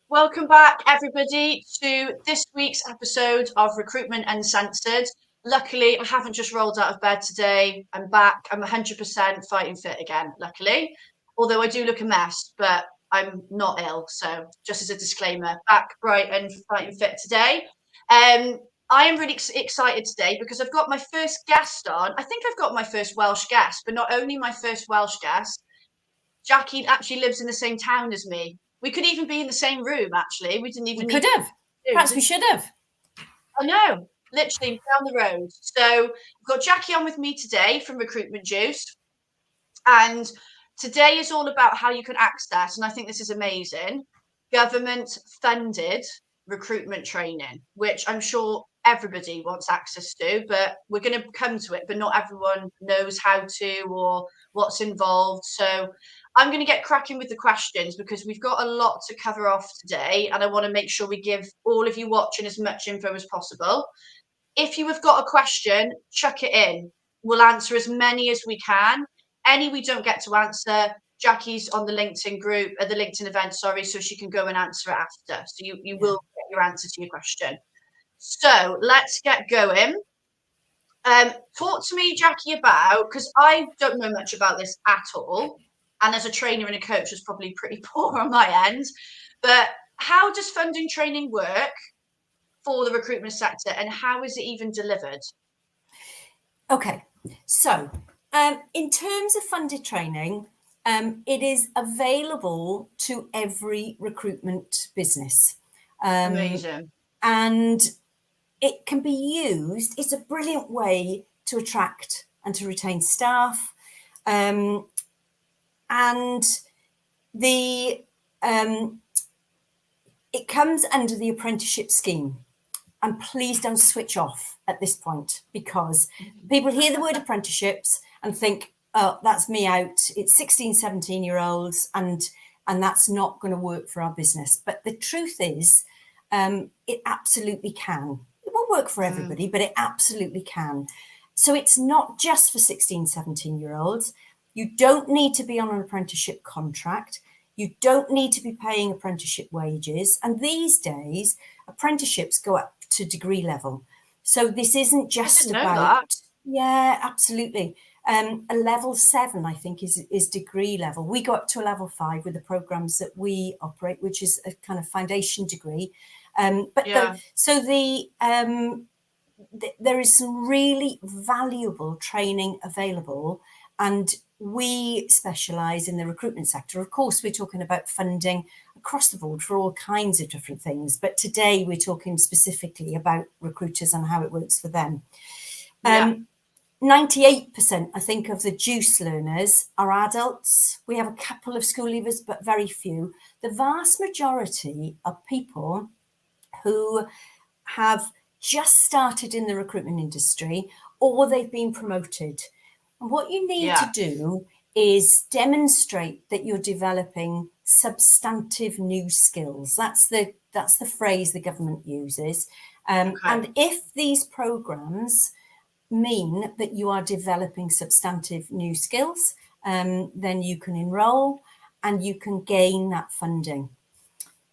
Welcome back, everybody, to this week's episode of Recruitment Uncensored. Luckily, I haven't just rolled out of bed today. I'm back. I'm 100% fighting fit again, luckily. Although I do look a mess, but I'm not ill. So, just as a disclaimer, back bright and fighting fit today. I am really excited today because I've got my first guest on. I think I've got my first Welsh guest, but not only my first Welsh guest, Jackie actually lives in the same town as me. We could even be in the same room, actually. We didn't even We could have. Perhaps we should have. I know, literally down the road. So I've got Jackie on with me today from Recruitment Juice. And today is all about how you can access, and I think this is amazing, government funded recruitment training, which I'm sure everybody wants access to, but we're going to come to it, but not everyone knows how to or what's involved. So I'm going to get cracking with the questions because we've got a lot to cover off today, and I want to make sure we give all of you watching as much info as possible. If you have got a question, chuck it in. We'll answer as many as we can. Any we don't get to answer, Jackie's on the LinkedIn group, at the LinkedIn event, sorry, so she can go and answer it after. So you will get your answer to your question. So let's get going. Talk to me, Jackie, about, because I don't know much about this at all, and as a trainer and a coach, it's probably pretty poor on my end, but how does funding training work for the recruitment sector, and how is it even delivered? Okay, so in terms of funded training, it is available to every recruitment business. Amazing. And it can be used, it's a brilliant way to attract and to retain staff. And the it comes under the apprenticeship scheme. And please don't switch off at this point, because people hear the word apprenticeships and think, oh, that's me out. It's 16, 17-year-olds and that's not going to work for our business. But the truth is, it absolutely can. It won't work for everybody, but it absolutely can. So it's not just for 16, 17-year-olds. You don't need to be on an apprenticeship contract. You don't need to be paying apprenticeship wages. And these days, apprenticeships go up to degree level. So this isn't just about, yeah, absolutely. A level 7, I think, is degree level. We go up to a level 5 with the programs that we operate, which is a kind of foundation degree. There is some really valuable training available, and we specialise in the recruitment sector. Of course, we're talking about funding across the board for all kinds of different things, but today we're talking specifically about recruiters and how it works for them. 98%, I think, of the Juice learners are adults. We have a couple of school leavers, but very few. The vast majority are people who have just started in the recruitment industry or they've been promoted. And what you need to do is demonstrate that you're developing substantive new skills. That's the phrase the government uses. And if these programs mean that you are developing substantive new skills, then you can enroll and you can gain that funding.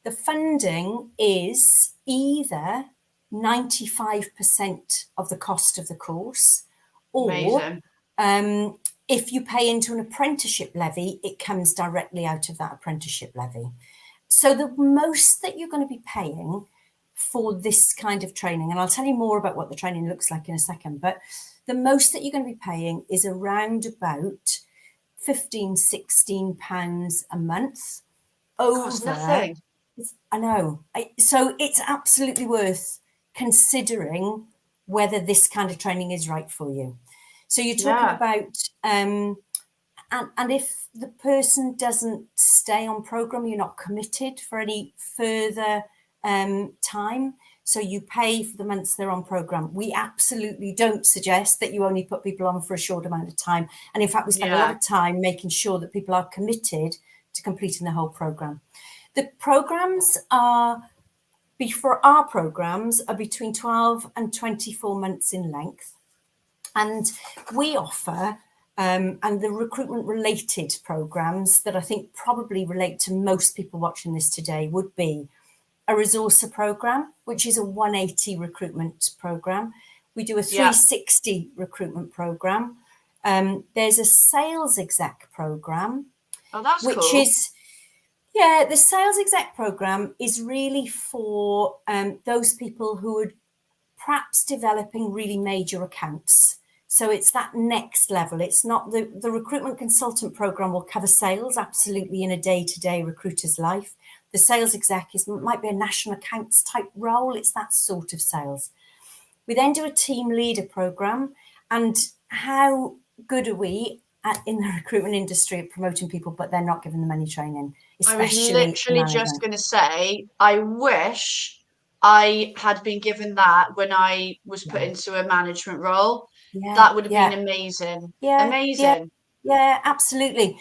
The funding is either 95% of the cost of the course, or if you pay into an apprenticeship levy, it comes directly out of that apprenticeship levy. So the most that you're going to be paying for this kind of training, and I'll tell you more about what the training looks like in a second, but the most that you're going to be paying is around about £15-16 a month. Nothing. I know. So it's absolutely worth considering whether this kind of training is right for you. So you're talking about, and if the person doesn't stay on program, you're not committed for any further time. So you pay for the months they're on program. We absolutely don't suggest that you only put people on for a short amount of time. And in fact, we spend a lot of time making sure that people are committed to completing the whole program. The programs are between 12 and 24 months in length. And we offer, and the recruitment related programs that I think probably relate to most people watching this today would be a resourcer program, which is a 180 recruitment program. We do a Yeah. 360 recruitment program. There's a sales exec program, Oh, that's which cool. is, yeah, the sales exec program is really for those people who are perhaps developing really major accounts. So it's that next level. It's not the recruitment consultant program will cover sales absolutely in a day-to-day recruiter's life. The sales exec might be a national accounts type role. It's that sort of sales. We then do a team leader program. And how good are we in the recruitment industry at promoting people, but they're not giving them any training, I was especially in literally just management? going to say, I wish I had been given that when I was put Yeah, into a management role. yeah, That would have been yeah, amazing. yeah, yeah, Amazing. yeah, absolutely.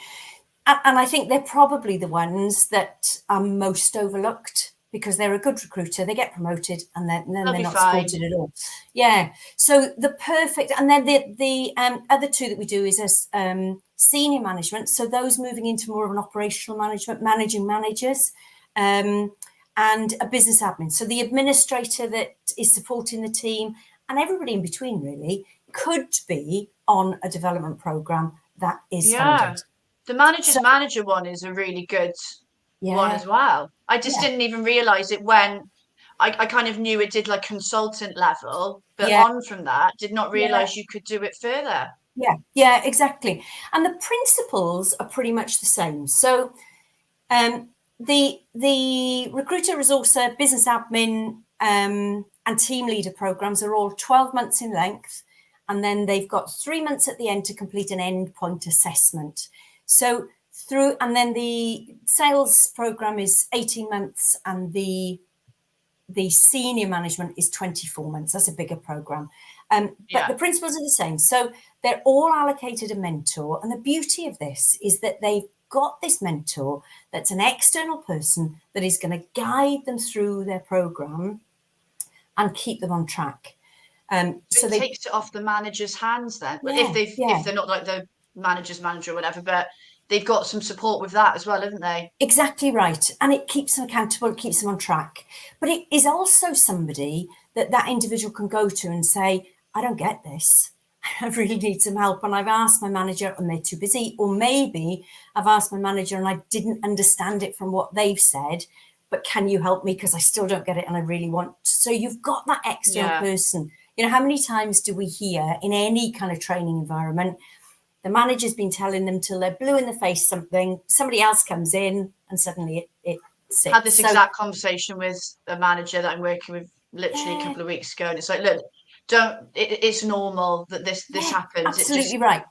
And I think they're probably the ones that are most overlooked because they're a good recruiter. They get promoted and then They'll they're be not fine. supported at all. Yeah. So the perfect, and then the other two that we do is as senior management. So those moving into more of an operational management, managing managers, and a business admin. So the administrator that is supporting the team and everybody in between really could be on a development program that is Yeah. funded. The manager's So manager one is a really good one yeah, as well. I just yeah, didn't even realize it when I kind of knew it did like consultant level, but yeah, on from that, did not yeah, realize you could do it further. yeah, yeah, exactly. And the principles are pretty much the same. So the recruiter resourcer, business admin, and team leader programs are all 12 months in length, and then they've got 3 months at the end to complete an endpoint assessment. So through, and then the sales program is 18 months, and the senior management is 24 months. That's a bigger program. But Yeah. the principles are the same. So they're all allocated a mentor. And the beauty of this is that they've got this mentor that's an external person that is going to guide them through their program and keep them on track. So So it they, takes it off the manager's hands then. Well, yeah, if yeah, they're not like the manager's manager or whatever, but they've got some support with that as well, haven't they? exactly right. And it keeps them accountable, it keeps them on track. But it is also somebody that that individual can go to and say, I don't get this. I really need some help. And I've asked my manager and they're too busy. Or maybe I've asked my manager and I didn't understand it from what they've said. But can you help me? Because I still don't get it and I really want. So you've got that external Yeah. person. You know, how many times do we hear in any kind of training environment, the manager's been telling them till they're blue in the face something, somebody else comes in and suddenly it Had sits. this So exact conversation with a manager that I'm working with literally a yeah, couple of weeks ago, and it's like, look, don't. It's normal that this yeah, happens. It absolutely right.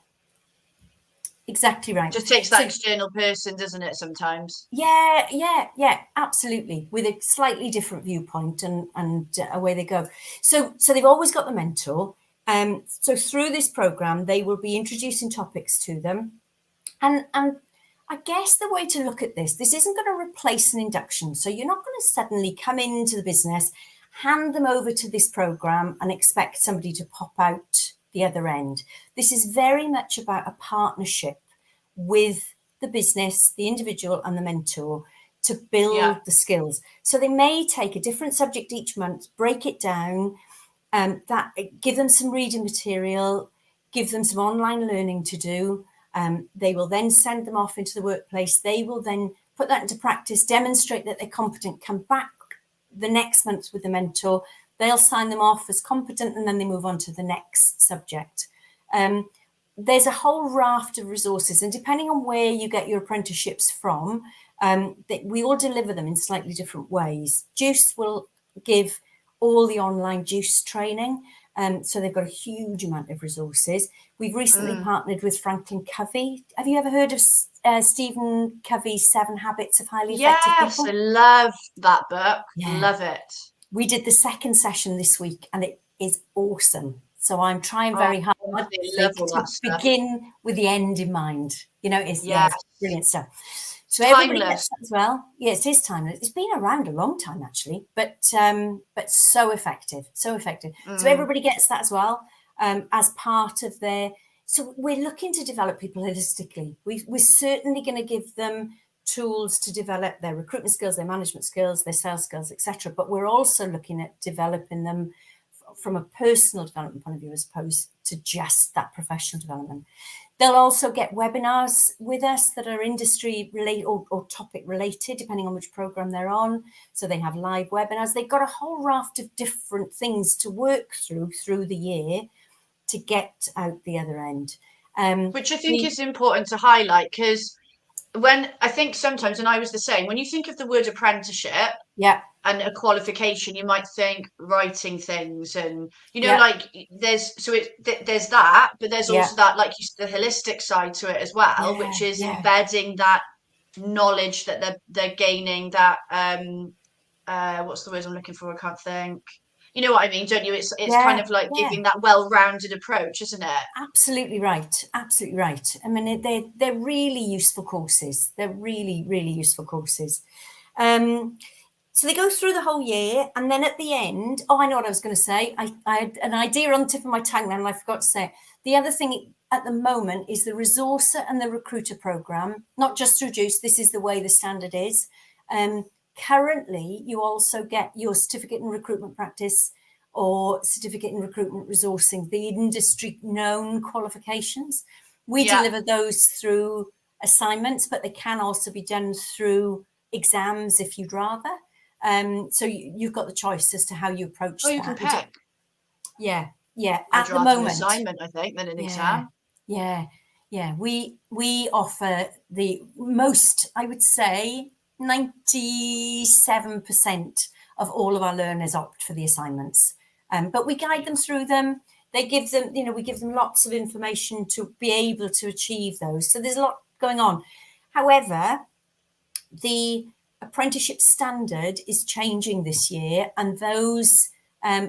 Exactly right. just takes that So external person, doesn't it? Sometimes. yeah, yeah, yeah, absolutely. With a slightly different viewpoint and away they go. So they've always got the mentor. So through this program, they will be introducing topics to them. And I guess the way to look at this isn't going to replace an induction. So you're not going to suddenly come into the business, hand them over to this program and expect somebody to pop out the other end. This is very much about a partnership with the business, the individual and the mentor to Yeah. build the skills. So they may take a different subject each month, break it down, that give them some reading material, give them some online learning to do. They will then send them off into the workplace. They will then put that into practice, demonstrate that they're competent, come back the next month with the mentor. They'll sign them off as competent and then they move on to the next subject. There's a whole raft of resources, and depending on where you get your apprenticeships from, we all deliver them in slightly different ways. Juice will give all the online juice training. So they've got a huge amount of resources. We've recently Mm. partnered with Franklin Covey. Have you ever heard of Stephen Covey's 7 Habits of Highly Effective Yes, I People? love that book. Yeah. Love it. We did the second session this week and it is awesome. So I'm trying Oh, very hard honestly, this I love week all to that stuff. begin with the end in mind. You know, Yes. it's brilliant stuff. So everybody gets Timeless. that as well. Yeah, it is timeless. It's been around a long time actually, but so effective, so effective. So Mm. everybody gets that as well as part of their. So we're looking to develop people holistically. We're certainly going to give them tools to develop their recruitment skills, their management skills, their sales skills, etc. But we're also looking at developing them from a personal development point of view as opposed to just that professional development. They'll also get webinars with us that are industry related or topic related, depending on which program they're on. So they have live webinars. They've got a whole raft of different things to work through the year to get out the other end. Which I think is important to highlight, because when I think sometimes, and I was the same, when you think of the word apprenticeship, yeah, and a qualification, you might think writing things, and yeah, like there's there's that, but there's yeah, also that, like you said, the holistic side to it as well, yeah, which is yeah, embedding that knowledge that they're gaining, that what's the word I'm looking for? I can't think. You know what I mean, don't you? It's kind yeah, of like yeah. giving that well-rounded approach, isn't it? Absolutely right. Absolutely right. I mean, they're really useful courses. They're really, really useful courses. So they go through the whole year, and then at the end, I know what I was going to say. I had an idea on the tip of my tongue then, and I forgot to say it. The other thing at the moment is the resourcer and the recruiter program, not just through Juice. This is the way the standard is. Currently, you also get your certificate in recruitment practice or certificate in recruitment resourcing, the industry known qualifications. We Yeah. deliver those through assignments, but they can also be done through exams if you'd rather. So you've got the choice as to how you approach Oh, you can that. pick. Yeah, yeah. I'd At the rather an moment, assignment, I think, than an yeah, exam. yeah, yeah. We offer the most, I would say, 97% of all of our learners opt for the assignments. But we guide them through them. They give them, we give them lots of information to be able to achieve those. So there's a lot going on. However, the apprenticeship standard is changing this year, and those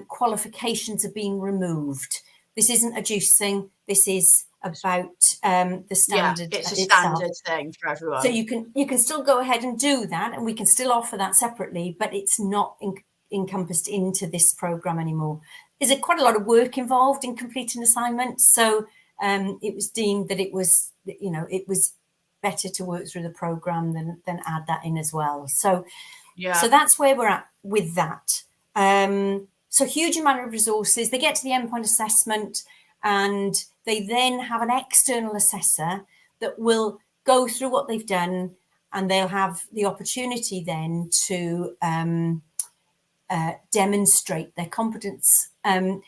qualifications are being removed. This isn't a Juice thing. This is about the Yeah, standard it's a itself. standard thing for So everyone. you can still go ahead and do that, and we can still offer that separately, but it's not encompassed into this program anymore. There's quite a lot of work involved in completing assignments, so it was deemed that it was better to work through the program than add that in as well. So Yeah. that's where we're at with that. So huge amount of resources. They get to the endpoint assessment, and they then have an external assessor that will go through what they've done, and they'll have the opportunity then to demonstrate their competence. And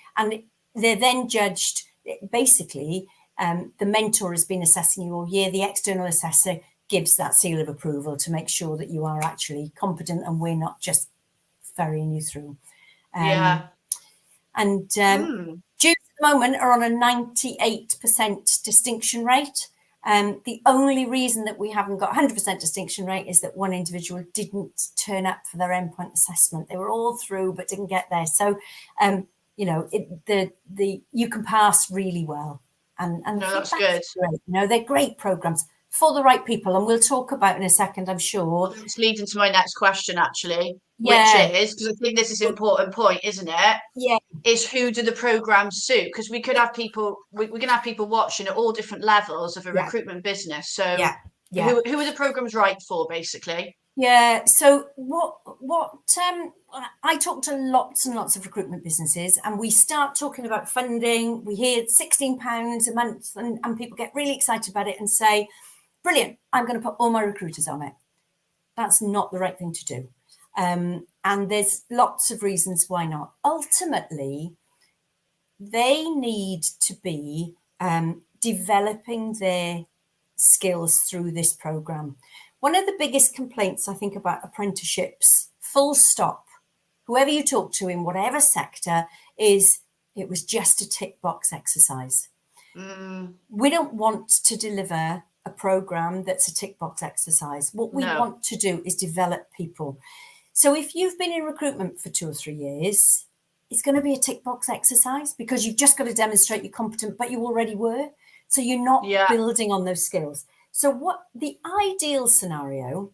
they're then judged, basically, the mentor has been assessing you all year. The external assessor gives that seal of approval to make sure that you are actually competent and we're not just ferrying you through. Yeah. And Mm. Jews at the moment are on a 98% distinction rate. The only reason that we haven't got 100% distinction rate is that one individual didn't turn up for their endpoint assessment. They were all through but didn't get there. So, you can pass really well, and No, the that's feedback's good. great. They're great programs for the right people, and we'll talk about in a second, I'm Well, sure. that's leading to my next question, actually, which Yeah, is, because I think this is an important point, isn't it? yeah, Is who do the programs suit? Because we could have people, we can have people watching at all different levels of a yeah, recruitment business. So yeah, yeah. who are the programs right for, basically? Yeah. So I talk to lots and lots of recruitment businesses, and we start talking about funding. We hear £16 a month, and people get really excited about it and say, brilliant, I'm going to put all my recruiters on it. That's not the right thing to do. And there's lots of reasons why not. Ultimately, they need to be developing their skills through this program. One of the biggest complaints I think about apprenticeships, full stop, whoever you talk to in whatever sector, is it was just a tick box exercise. We don't want to deliver a program that's a tick box exercise. What we No. want to do is develop people. So if you've been in recruitment for 2 or 3 years, it's going to be a tick box exercise because you've just got to demonstrate you're competent, but you already were. So you're not Yeah. building on those skills. So what the ideal scenario,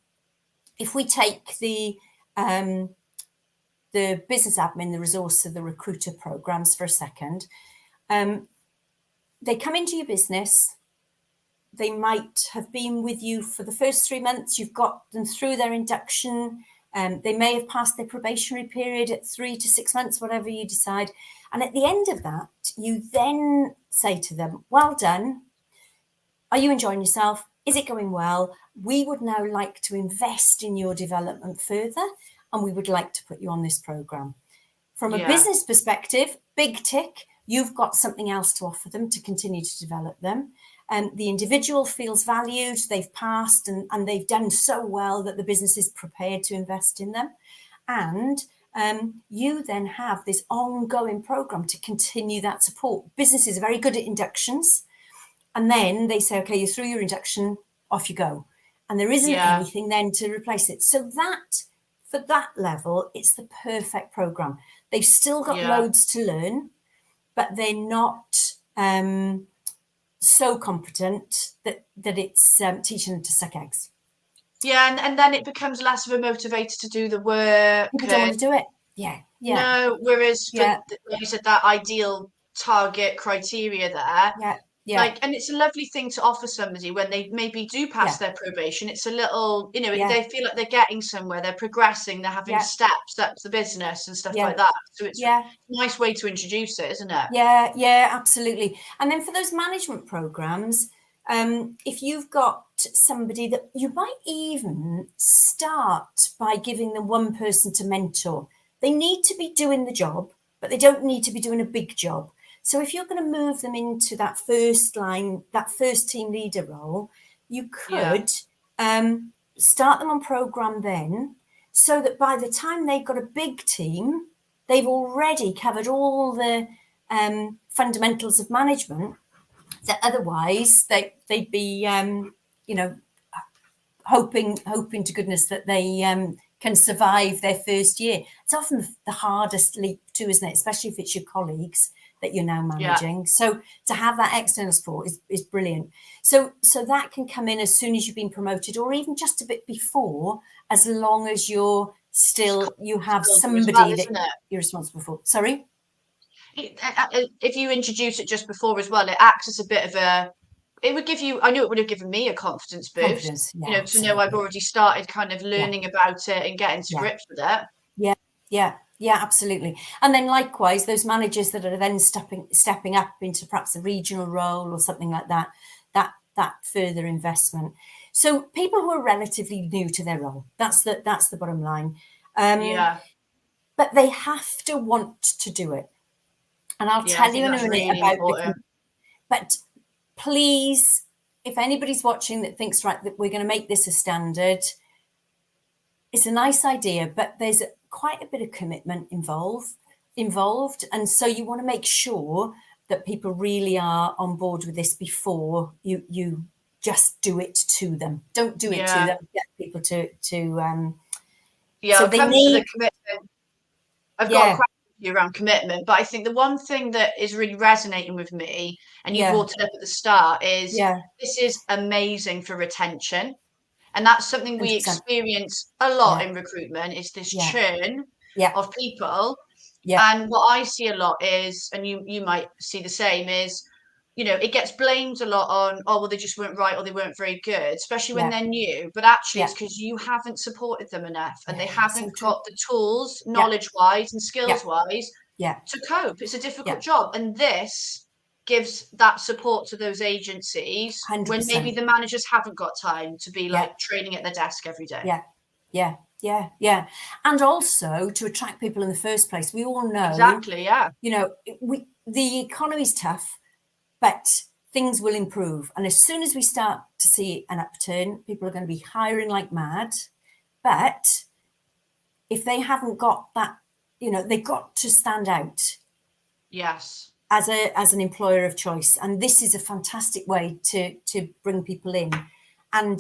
if we take the business admin, the resource of the recruiter programs for a second, they come into your business, they might have been with you for the first 3 months. You've got them through their induction. They may have passed their probationary period at 3 to 6 months, whatever you decide. And at the end of that, you then say to them, well done. Are you enjoying yourself? Is it going well? We would now like to invest in your development further, and we would like to put you on this program. From a business perspective, big tick, you've got something else to offer them to continue to develop them. The individual feels valued, they've passed and they've done so well that the business is prepared to invest in them. And you then have this ongoing program to continue that support. Businesses are very good at inductions. And then they say, okay, you're through your induction, off you go. And there isn't anything then to replace it. So that, for that level, it's the perfect program. They've still got loads to learn, but they're not so competent that it's teaching them to suck eggs. Yeah, and then it becomes less of a motivator to do the work. People don't want to do it. Yeah. No, whereas, like you said, that ideal target criteria there. Like, and it's a lovely thing to offer somebody when they maybe do pass their probation. It's a little, they feel like they're getting somewhere, they're progressing, they're having steps up the business and stuff like that. So it's a nice way to introduce it, isn't it? Yeah, absolutely. And then for those management programs, if you've got somebody that you might even start by giving them one person to mentor. They need to be doing the job, but they don't need to be doing a big job. So if you're going to move them into that first line, that first team leader role, you could start them on program then, so that by the time they've got a big team, they've already covered all the fundamentals of management that otherwise they'd be, hoping to goodness that they can survive their first year. It's often the hardest leap too, isn't it? Especially if it's your colleagues that you're now managing. So to have that external support is brilliant. So that can come in as soon as you've been promoted, or even just a bit before, as long as you have somebody that you're responsible for. Sorry? If you introduce it just before as well, it acts as a bit of it would give you, I know it would have given me a confidence boost, to know I've already started kind of learning about it and getting to grips with it. Yeah, absolutely. And then likewise, those managers that are then stepping up into perhaps a regional role or something like that further investment. So people who are relatively new to their role, that's the bottom line. But they have to want to do it. And I'll tell you in a minute about but please, if anybody's watching that thinks, right, that we're going to make this a standard, it's a nice idea, but there's quite a bit of commitment involved. And so you want to make sure that people really are on board with this before you just do it to them. Don't do it to them. Get people to so they need the commitment. I've got a question around commitment, but I think the one thing that is really resonating with me, and you brought it up at the start, is this is amazing for retention. And that's something we 100%. Experience a lot in recruitment, is this churn of people. And what I see a lot is, and you might see the same, is, it gets blamed a lot on, oh, well, they just weren't right or they weren't very good, especially when they're new. But actually, it's because you haven't supported them enough and they haven't got the tools, knowledge-wise and skills-wise, to cope. It's a difficult job. And this gives that support to those agencies 100%. When maybe the managers haven't got time to be like training at their desk every day. Yeah. And also to attract people in the first place. We all know. Exactly, the economy's tough, but things will improve. And as soon as we start to see an upturn, people are going to be hiring like mad. But if they haven't got that, they've got to stand out. Yes. As an employer of choice. And this is a fantastic way to bring people in. And,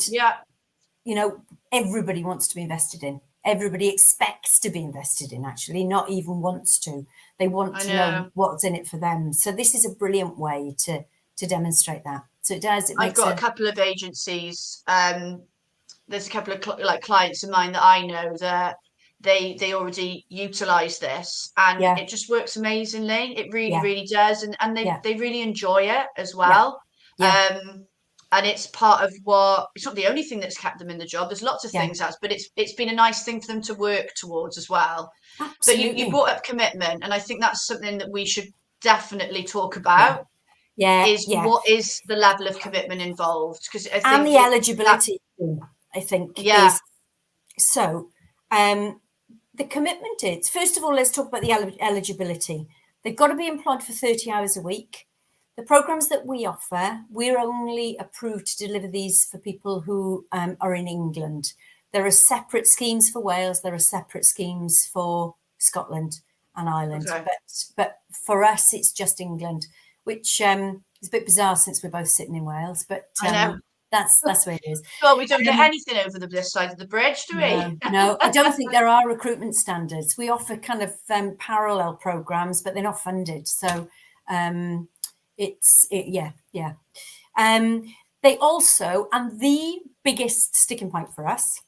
everybody wants to be invested in. Everybody expects to be invested in, actually, not even wants to. They want to know what's in it for them. So this is a brilliant way to demonstrate that. So it does. I've got a couple of agencies. There's a couple of clients of mine that I know that they already utilize this, and it just works amazingly. It really does, and they really enjoy it as well. and it's part of what, it's not the only thing that's kept them in the job. There's lots of Yeah. things that's, but it's been a nice thing for them to work towards as well. But you Absolutely. brought up commitment, and I think that's something that we should definitely talk Yeah. about, Yeah. is Yeah. what is the level of commitment involved? Because I And think the that, eligibility, I think, yeah, is so. The commitment is, first of all, let's talk about the eligibility. They've got to be employed for 30 hours a week. The programs that we offer, we're only approved to deliver these for people who are in England. There are separate schemes for Wales. There are separate schemes for Scotland and Ireland. okay. But for us, it's just England, which is a bit bizarre since we're both sitting in Wales. But I know. that's the way it is. Well, we don't get Um, anything over this side of the bridge, do we? no, I don't think there are recruitment standards. We offer kind of parallel programs, but they're not funded. So yeah. They also, and the biggest sticking point for us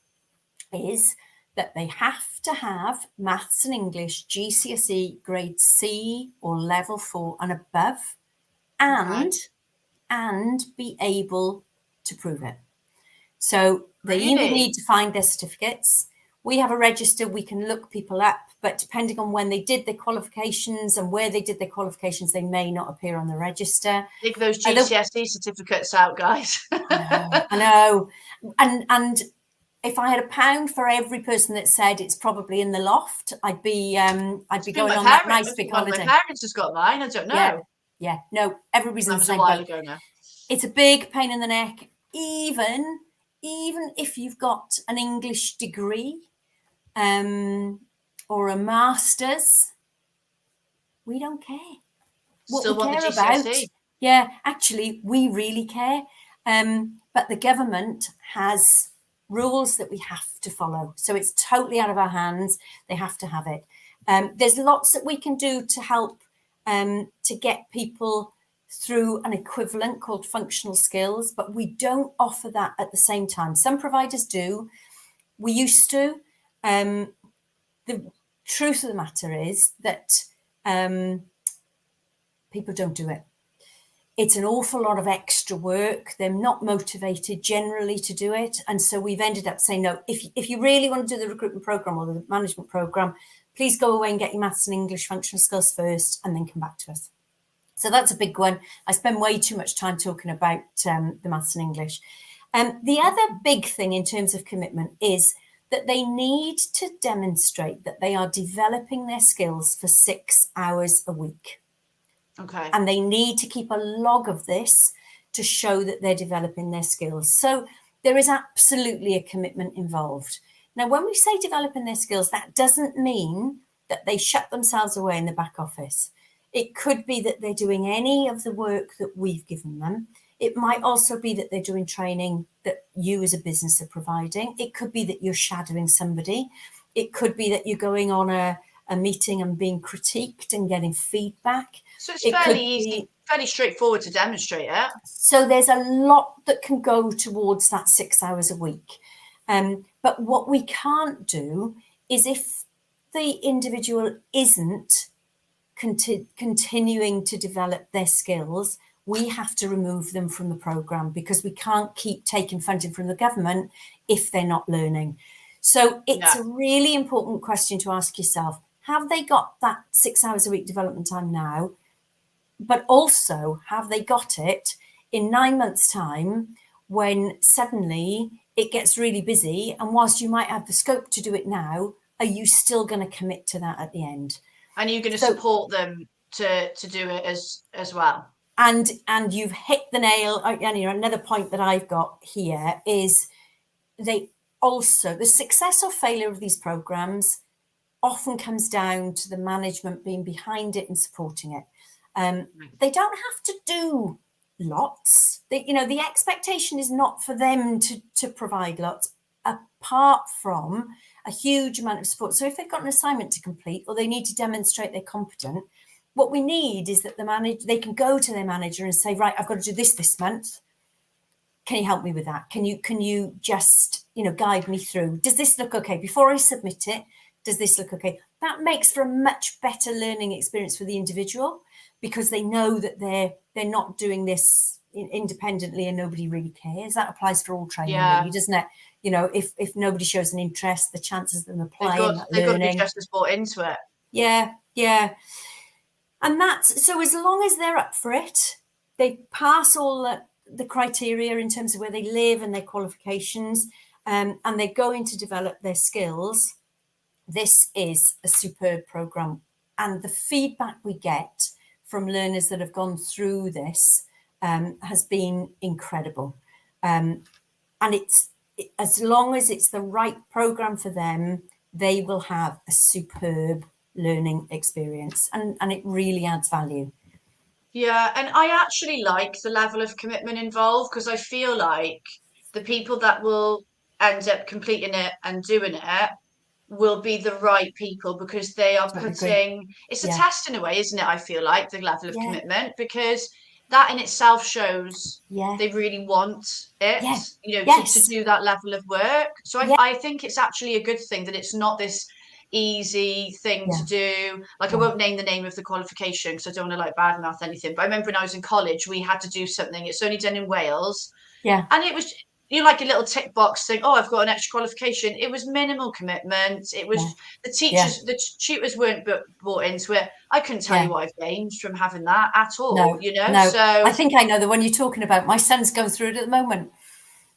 is that they have to have maths and English GCSE grade C or level 4 and above, and be able to prove it. So they either Really? need to find their certificates. We have a register, we can look people up, but depending on when they did their qualifications and where they did their qualifications, they may not appear on the register. Dig those GCSE certificates out, guys. I know. And if I had £1 for every person that said it's probably in the loft, I'd be going on that nice big One of holiday. my parents has got mine. I don't know. Yeah. No, everybody's in That the was a same while boat. ago now. It's a big pain in the neck, even if you've got an English degree or a master's. We don't care. What Still we want the care about, GCSE. yeah, actually, we really care. But the government has rules that we have to follow. So it's totally out of our hands. They have to have it. There's lots that we can do to help to get people through an equivalent called functional skills, but we don't offer that at the same time. Some providers do. We used to. The truth of the matter is that people don't do it. It's an awful lot of extra work. They're not motivated generally to do it. And so we've ended up saying, no, if you really want to do the recruitment program or the management program, please go away and get your maths and English functional skills first and then come back to us. So that's a big one. I spend way too much time talking about the maths and English. The other big thing in terms of commitment is that they need to demonstrate that they are developing their skills for 6 hours a week. Okay. And they need to keep a log of this to show that they're developing their skills. So there is absolutely a commitment involved. Now, when we say developing their skills, that doesn't mean that they shut themselves away in the back office. It could be that they're doing any of the work that we've given them. It might also be that they're doing training that you as a business are providing. It could be that you're shadowing somebody. It could be that you're going on a meeting and being critiqued and getting feedback. So it's fairly easy, fairly straightforward to demonstrate it. So there's a lot that can go towards that 6 hours a week. But what we can't do is if the individual isn't continuing to develop their skills, we have to remove them from the programme because we can't keep taking funding from the government if they're not learning. So it's a really important question to ask yourself. Have they got that 6 hours a week development time now? But also, have they got it in 9 months' time when suddenly it gets really busy? And whilst you might have the scope to do it now, are you still going to commit to that at the end? And you're going to support them to do it as well. And you've hit the nail. And another point that I've got here is the success or failure of these programs often comes down to the management being behind it and supporting it. They don't have to do lots. The expectation is not for them to provide lots, apart from a huge amount of support. So if they've got an assignment to complete or they need to demonstrate they're competent, what we need is that they can go to their manager and say, right, I've got to do this month. Can you help me with that? Can you just, guide me through? Does this look okay? Before I submit it, does this look okay? That makes for a much better learning experience for the individual because they know that they're not doing this independently and nobody really cares. That applies for all training, Yeah. really, doesn't it? You know, if nobody shows an interest, the chances of them applying, They've got to be learning. just as bought into it. Yeah, yeah. And that's, so as long as they're up for it, they pass all the criteria in terms of where they live and their qualifications, and they're going to develop their skills, this is a superb program. And the feedback we get from learners that have gone through this has been incredible. And as long as it's the right program for them, they will have a superb learning experience, and it really adds value. Yeah, and I actually like the level of commitment involved, because I feel like the people that will end up completing it and doing it will be the right people, because they are Totally agree. putting, it's a Yeah, test in a way, isn't it? I feel like the level of yeah, commitment, because that in itself shows yeah, they really want it, yeah, to yes, do that level of work. So yeah, I think it's actually a good thing that it's not this easy thing yeah, to do. Like, I yeah, won't name the name of the qualification because I don't want to like badmouth anything. But I remember when I was in college, we had to do something. It's only done in Wales, yeah, and it was, like a little tick box thing. Oh, I've got an extra qualification. It was minimal commitment. It yeah, was yeah, the tutors weren't bought into it. I couldn't tell yeah. you what I've gained from having that at all. No, no. I So think I know the one you're talking about. My son's going through it at the moment.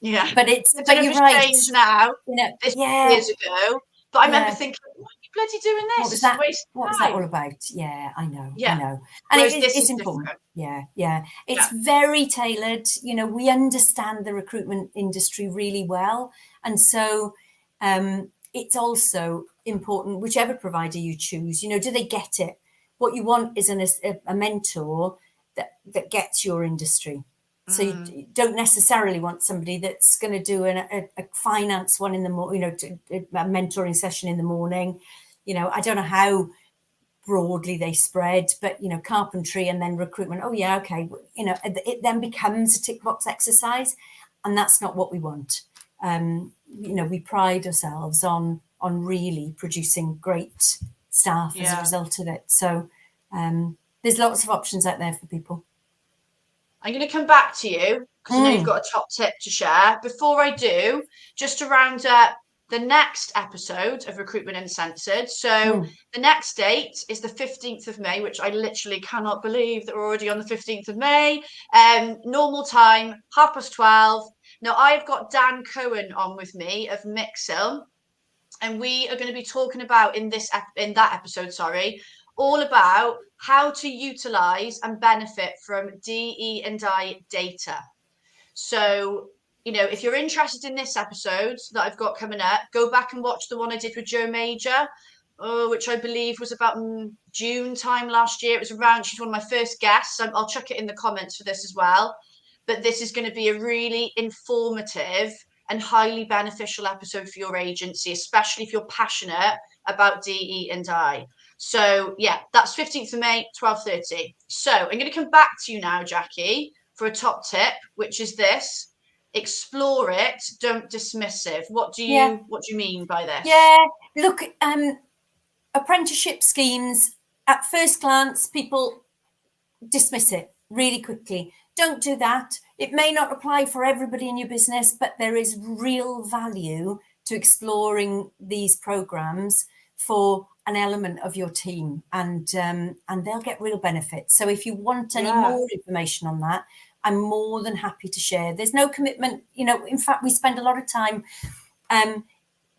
yeah, I don't But know if you're it's right. changed now. You know, This yeah, years ago, but I remember yeah. thinking, "What are you bloody doing What this? was This is a that? waste What was of that all time." about? Yeah, I know, I Yeah. know. And Whereas this it's is important. different. Yeah, yeah. It's Yeah. very tailored. You know, we understand the recruitment industry really well. And so it's also important, whichever provider you choose, you know, do they get it? What you want is a mentor that gets your industry. So Mm. you don't necessarily want somebody that's going to do a finance one in the morning, you know, a mentoring session in the morning. You know, I don't know how broadly they spread, but, you know, carpentry and then recruitment. Oh yeah, okay. You know, it then becomes a tick box exercise, and that's not what we want. You know, we pride ourselves on really producing great staff as a Yeah. result of it. So there's lots of options out there for people. I'm going to come back to you because I know you've Mm, got a top tip to share. Before I do, just to round up the next episode of Recruitment Uncensored. So mm. the next date is the 15th of May, which I literally cannot believe that we're already on the 15th of May. Normal time, 12:30. Now, I've got Dan Cohen on with me of Mixil, and we are going to be talking about in that episode, sorry, all about how to utilize and benefit from DE&I data. So, if you're interested in this episode that I've got coming up, go back and watch the one I did with Joe Major, which I believe was about June time last year. It was around, she's one of my first guests. I'll chuck it in the comments for this as well. But this is going to be a really informative and highly beneficial episode for your agency, especially if you're passionate about DE&I. So yeah, that's 15th of May, 12:30. So I'm going to come back to you now, Jackie, for a top tip, which is this: explore it, don't dismiss it. What do Yeah, you mean by this? yeah. Look, apprenticeship schemes, at first glance, people dismiss it really quickly. Don't do that. It may not apply for everybody in your business, but there is real value to exploring these programs for an element of your team, and they'll get real benefits. So if you want any Yeah. more information on that, I'm more than happy to share. There's no commitment. You know, in fact, we spend a lot of time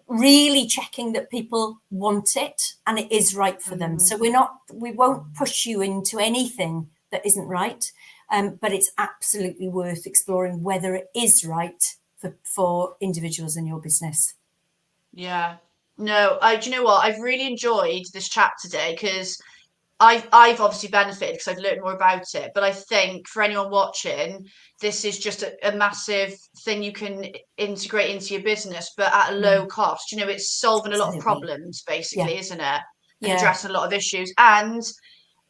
really checking that people want it and it is right for them. So we won't push you into anything that isn't right, but it's absolutely worth exploring whether it is right for individuals in your business. Yeah. No, do you know what? I've really enjoyed this chat today because I've obviously benefited because I've learned more about it. But I think for anyone watching, this is just a massive thing you can integrate into your business, but at a Yeah, low cost. It's solving a lot of absolutely. problems, Yeah, basically, isn't it? And yeah, addressing a lot of issues. And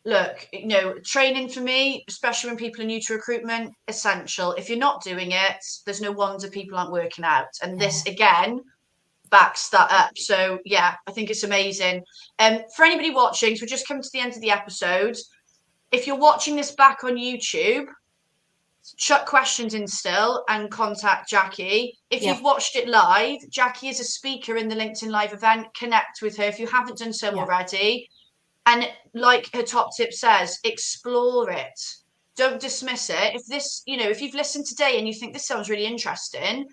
look, training for me, especially when people are new to recruitment, essential. If you're not doing it, there's no wonder people aren't working out. And yeah. this again backs that up. So yeah, I think it's amazing. For anybody watching, so we're just coming to the end of the episode. If you're watching this back on YouTube, chuck questions in still and contact Jackie. If Yep. you've watched it live, Jackie is a speaker in the LinkedIn Live event. Connect with her if you haven't done so already. And like her top tip says, explore it. Don't dismiss it. If this, if you've listened today and you think this sounds really interesting,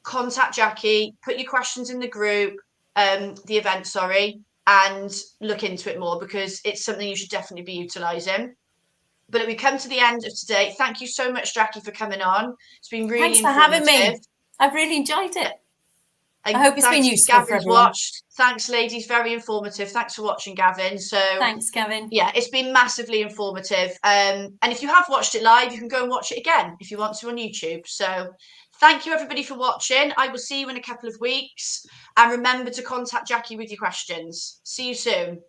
contact Jackie, put your questions in the group, the event, sorry, and look into it more, because it's something you should definitely be utilising. But we come to the end of today. Thank you so much, Jackie, for coming on. It's been really Thanks for informative. having me. I've really enjoyed it. And I hope it's been useful for Gavin's everyone. watched. Thanks, ladies. Very informative. Thanks for watching, Gavin. So Thanks, Gavin. yeah, it's been massively informative. And if you have watched it live, you can go and watch it again if you want to on YouTube. So thank you, everybody, for watching. I will see you in a couple of weeks. And remember to contact Jackie with your questions. See you soon.